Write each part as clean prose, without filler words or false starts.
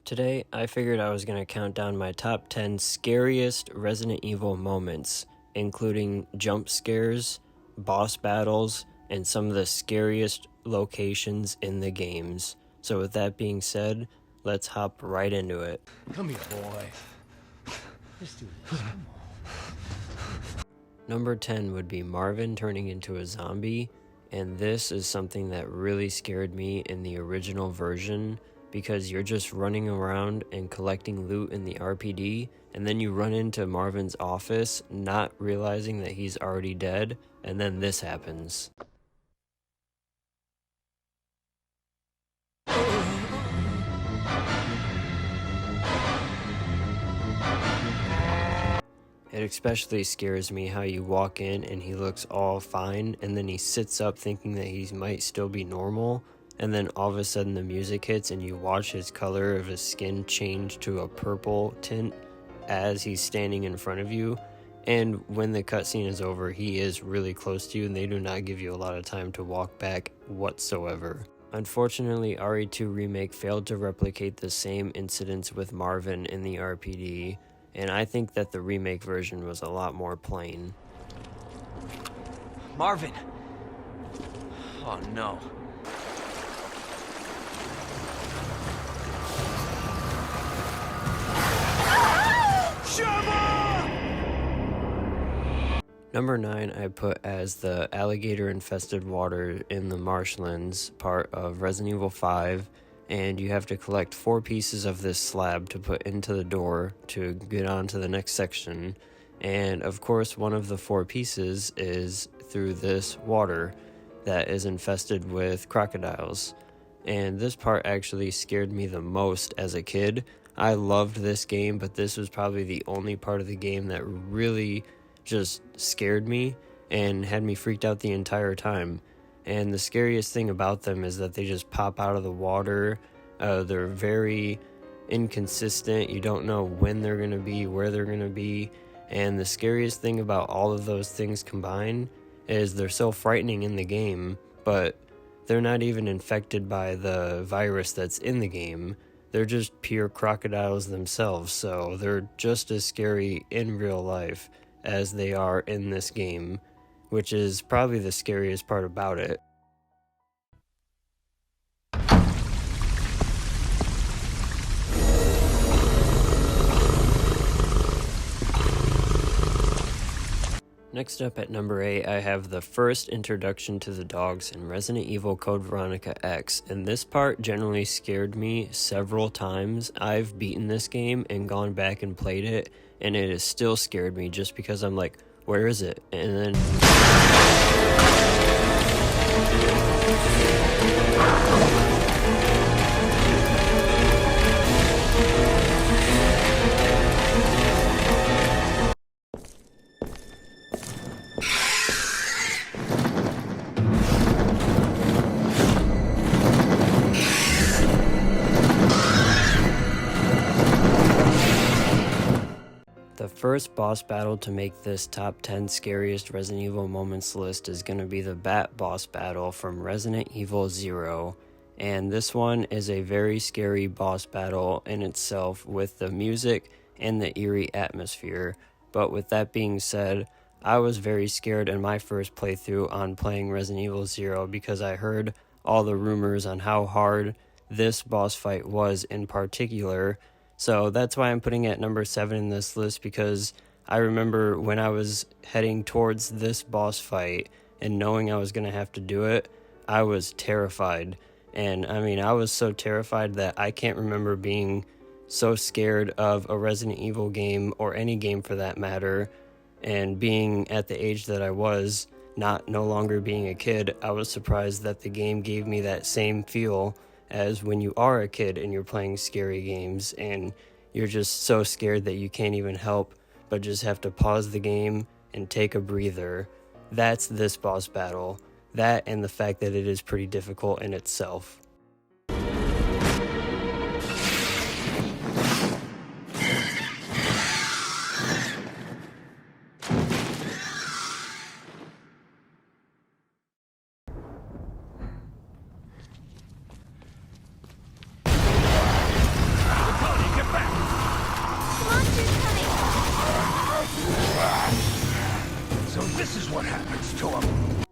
Today, I figured I was going to count down my top 10 scariest Resident Evil moments, including jump scares, boss battles, and some of the scariest locations in the games. So with that being said, let's hop right into it. Come here, boy. Let's do this. Come on. Number 10 would be Marvin turning into a zombie, and this is something that really scared me in the original version, because you're just running around and collecting loot in the RPD, and then you run into Marvin's office, not realizing that he's already dead, and then this happens. It especially scares me how you walk in and he looks all fine, and then he sits up thinking that he might still be normal, and then all of a sudden the music hits and you watch his color of his skin change to a purple tint as he's standing in front of you. And when the cutscene is over, he is really close to you and they do not give you a lot of time to walk back whatsoever. Unfortunately, RE2 Remake failed to replicate the same incidents with Marvin in the RPD, and I think that the remake version was a lot more plain. Marvin! Oh no. Number 9 I put as the alligator-infested water in the marshlands part of Resident Evil 5, and you have to collect 4 pieces of this slab to put into the door to get on to the next section, and of course one of the 4 pieces is through this water that is infested with crocodiles. And this part actually scared me the most as a kid. I loved this game, but this was probably the only part of the game that really just scared me and had me freaked out the entire time. And the scariest thing about them is that they just pop out of the water. They're very inconsistent. You don't know when they're going to be, where they're going to be. And the scariest thing about all of those things combined is they're so frightening in the game, but they're not even infected by the virus that's in the game. They're just pure crocodiles themselves, so they're just as scary in real life as they are in this game, which is probably the scariest part about it. Next up at number 8, I have the first introduction to the dogs in Resident Evil Code Veronica X, and this part generally scared me several times. I've beaten this game and gone back and played it, and it has still scared me just because I'm like, where is it? And then the first boss battle to make this top 10 scariest Resident Evil moments list is going to be the Bat boss battle from Resident Evil 0. And this one is a very scary boss battle in itself with the music and the eerie atmosphere. But with that being said, I was very scared in my first playthrough on playing Resident Evil 0 because I heard all the rumors on how hard this boss fight was in particular. So that's why I'm putting it at number 7 in this list, because I remember when I was heading towards this boss fight and knowing I was going to have to do it, I was terrified. And I mean, I was so terrified that I can't remember being so scared of a Resident Evil game, or any game for that matter, and being at the age that I was, no longer being a kid. I was surprised that the game gave me that same feel as when you are a kid and you're playing scary games and you're just so scared that you can't even help but just have to pause the game and take a breather. That's this boss battle. That, and the fact that it is pretty difficult in itself. So this is what happens to him.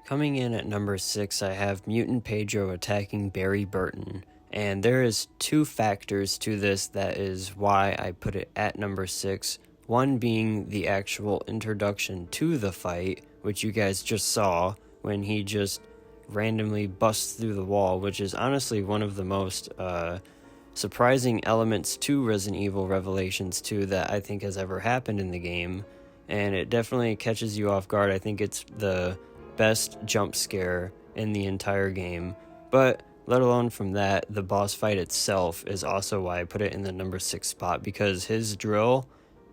Coming in at number 6, I have Mutant Pedro attacking Barry Burton. And there is 2 factors to this that is why I put it at number 6. One being the actual introduction to the fight, which you guys just saw when he just randomly busts through the wall, which is honestly one of the most surprising elements to Resident Evil Revelations 2 that I think has ever happened in the game. And it definitely catches you off guard. I think it's the best jump scare in the entire game. But let alone from that, the boss fight itself is also why I put it in the number 6 spot, because his drill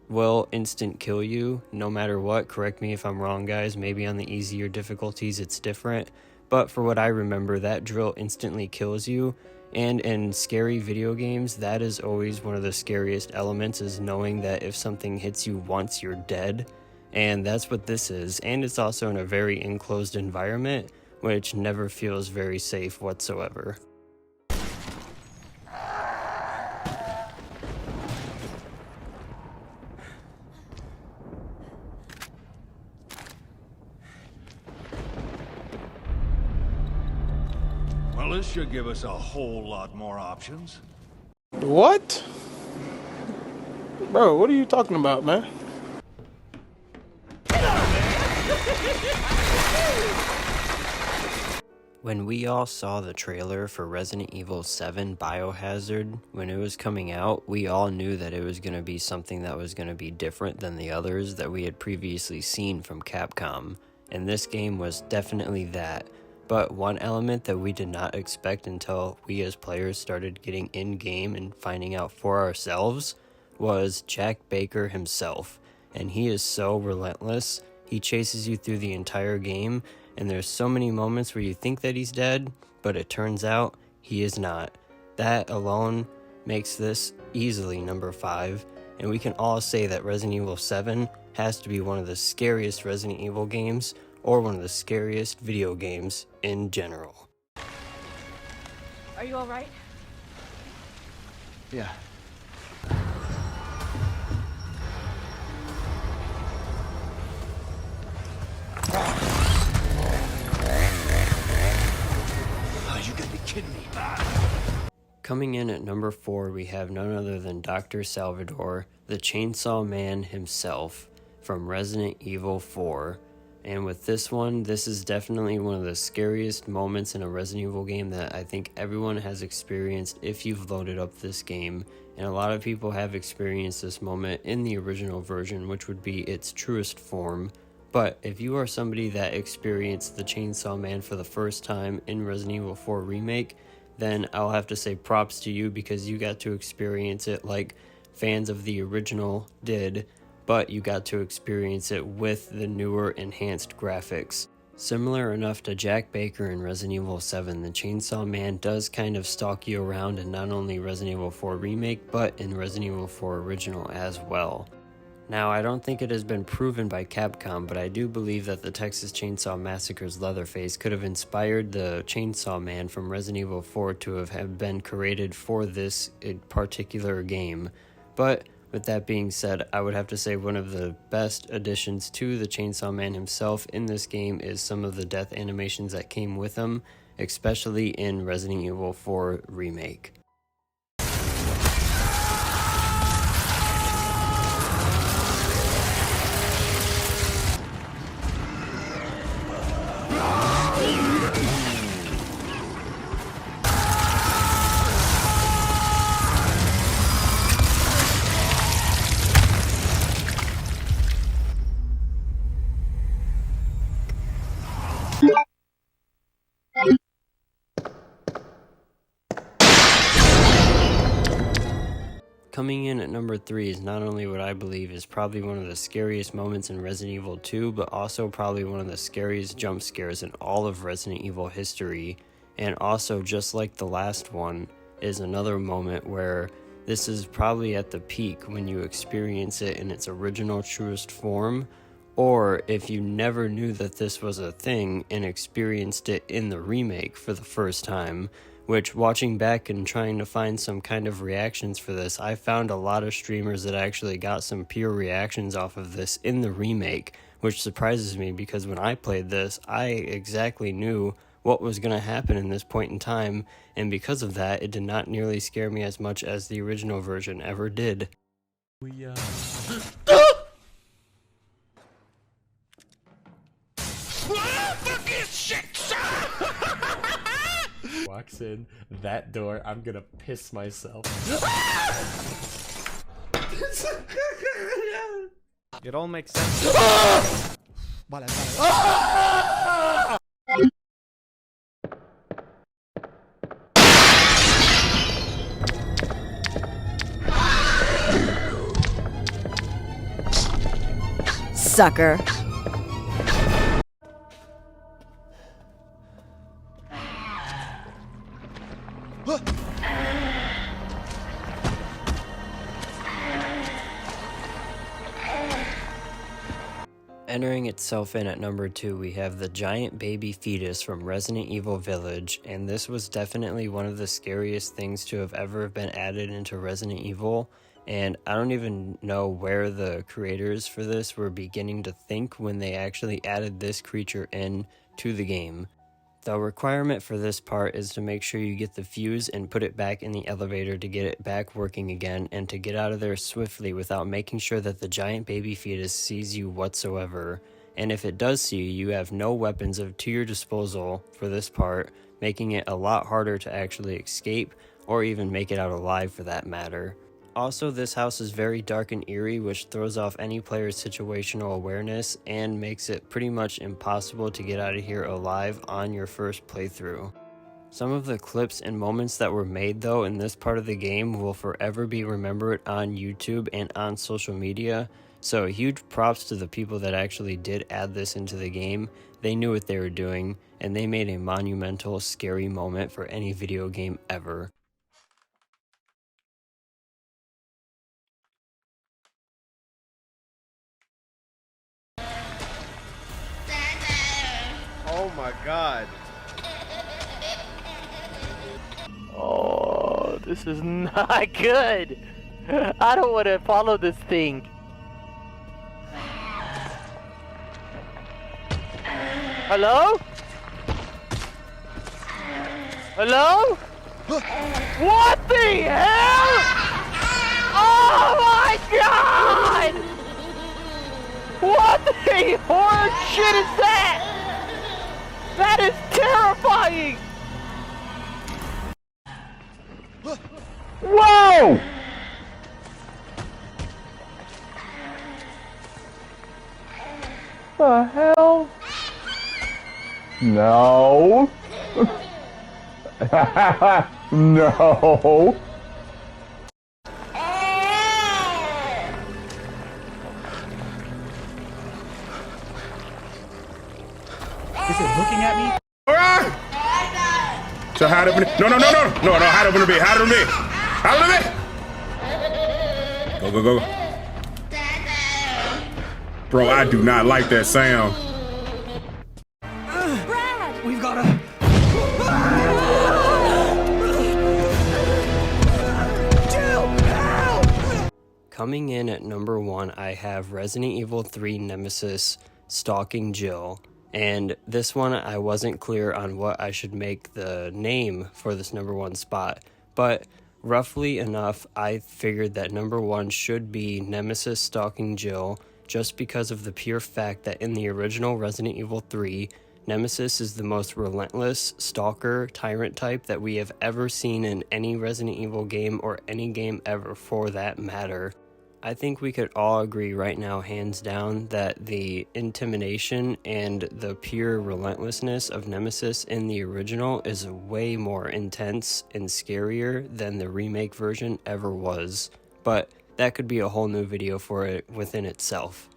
will instant kill you no matter what. Correct me if I'm wrong, guys. Maybe on the easier difficulties it's different, but for what I remember, that drill instantly kills you. And in scary video games, that is always one of the scariest elements, is knowing that if something hits you once, you're dead. And that's what this is. And it's also in a very enclosed environment, which never feels very safe whatsoever. Well, this should give us a whole lot more options. What? Bro, what are you talking about, man? When we all saw the trailer for Resident Evil 7 Biohazard, when it was coming out, we all knew that it was going to be something that was going to be different than the others that we had previously seen from Capcom. And this game was definitely that. But one element that we did not expect until we as players started getting in-game and finding out for ourselves was Jack Baker himself. And he is so relentless. He chases you through the entire game, and there's so many moments where you think that he's dead, but it turns out he is not. That alone makes this easily number 5, and we can all say that Resident Evil 7 has to be one of the scariest Resident Evil games, or one of the scariest video games in general. Are you all right? Yeah. Oh, you gotta be kidding me. Coming in at number 4, we have none other than Dr. Salvador, the Chainsaw Man himself, from Resident Evil 4. And with this one, this is definitely one of the scariest moments in a Resident Evil game that I think everyone has experienced if you've loaded up this game. And a lot of people have experienced this moment in the original version, which would be its truest form. But if you are somebody that experienced the Chainsaw Man for the first time in Resident Evil 4 Remake, then I'll have to say props to you, because you got to experience it like fans of the original did, but you got to experience it with the newer enhanced graphics. Similar enough to Jack Baker in Resident Evil 7, the Chainsaw Man does kind of stalk you around in not only Resident Evil 4 Remake, but in Resident Evil 4 Original as well. Now, I don't think it has been proven by Capcom, but I do believe that the Texas Chainsaw Massacre's Leatherface could have inspired the Chainsaw Man from Resident Evil 4 to have been created for this particular game. But with that being said, I would have to say one of the best additions to the Chainsaw Man himself in this game is some of the death animations that came with him, especially in Resident Evil 4 Remake. Coming in at number 3 is not only what I believe is probably one of the scariest moments in Resident Evil 2, but also probably one of the scariest jump scares in all of Resident Evil history. And also, just like the last one, is another moment where this is probably at the peak when you experience it in its original truest form, or if you never knew that this was a thing and experienced it in the remake for the first time. Which, watching back and trying to find some kind of reactions for this, I found a lot of streamers that actually got some pure reactions off of this in the remake, which surprises me because when I played this, I exactly knew what was going to happen in this point in time, and because of that, it did not nearly scare me as much as the original version ever did. Walks in that door, I'm gonna piss myself. It all makes sense. Sucker. Entering itself in at number 2, we have the giant baby Fetus from Resident Evil Village, and this was definitely one of the scariest things to have ever been added into Resident Evil, and I don't even know where the creators for this were beginning to think when they actually added this creature in to the game. The requirement for this part is to make sure you get the fuse and put it back in the elevator to get it back working again, and to get out of there swiftly without making sure that the giant baby Fetus sees you whatsoever. And if it does see you, you have no weapons to your disposal for this part, making it a lot harder to actually escape or even make it out alive for that matter. Also, this house is very dark and eerie, which throws off any player's situational awareness and makes it pretty much impossible to get out of here alive on your first playthrough. Some of the clips and moments that were made though in this part of the game will forever be remembered on YouTube and on social media, so huge props to the people that actually did add this into the game. They knew what they were doing, and they made a monumental, scary moment for any video game ever. Oh my god. Oh, this is not good. I don't want to follow this thing. Hello? Hello? What the hell? Oh my god! What the horror shit is that? That is terrifying! Whoa! The hell? No. No. Is it looking at me? Alright! So hide up in the... No, hide up in the bed. Hide up in the bed. Hide up in the bed. Go, go, go. Bro, I do not like that sound. Brad! We've gotta... Coming in at number 1, I have Resident Evil 3 Nemesis Stalking Jill. And this one, I wasn't clear on what I should make the name for this number 1 spot. But roughly enough, I figured that number 1 should be Nemesis Stalking Jill, just because of the pure fact that in the original Resident Evil 3, Nemesis is the most relentless stalker tyrant type that we have ever seen in any Resident Evil game, or any game ever for that matter. I think we could all agree right now, hands down, that the intimidation and the pure relentlessness of Nemesis in the original is way more intense and scarier than the remake version ever was. But that could be a whole new video for it within itself.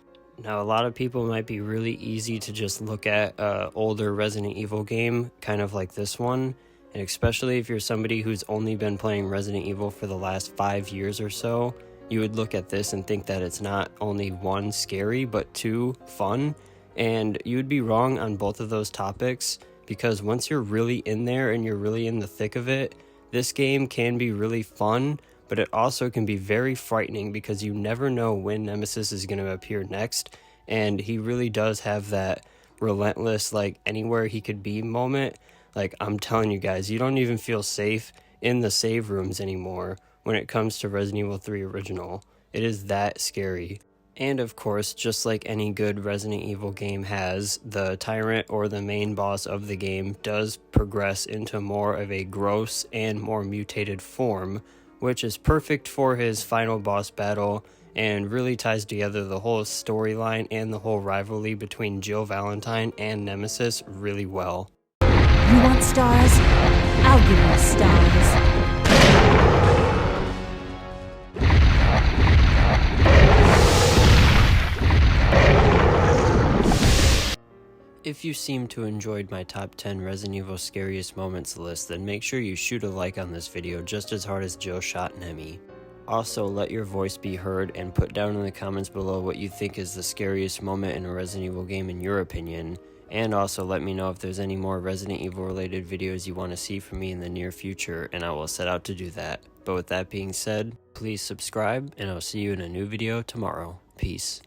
Now, a lot of people might be really easy to just look at an older Resident Evil game, kind of like this one, and especially if you're somebody who's only been playing Resident Evil for the last 5 years or so, you would look at this and think that it's not only 1, scary, but 2, fun, and you would be wrong on both of those topics, because once you're really in there and you're really in the thick of it, this game can be really fun, but it also can be very frightening because you never know when Nemesis is going to appear next, and he really does have that relentless, like, anywhere he could be moment. Like, I'm telling you guys, you don't even feel safe in the save rooms anymore when it comes to Resident Evil 3 Original. It is that scary. And of course, just like any good Resident Evil game has, the tyrant or the main boss of the game does progress into more of a gross and more mutated form, which is perfect for his final boss battle and really ties together the whole storyline and the whole rivalry between Jill Valentine and Nemesis really well. You want stars? I'll give you stars. If you seem to enjoyed my top 10 Resident Evil scariest moments list, then make sure you shoot a like on this video just as hard as Jill shot Nemi. Also, let your voice be heard and put down in the comments below what you think is the scariest moment in a Resident Evil game in your opinion. And also let me know if there's any more Resident Evil related videos you want to see from me in the near future, and I will set out to do that. But with that being said, please subscribe, and I'll see you in a new video tomorrow. Peace.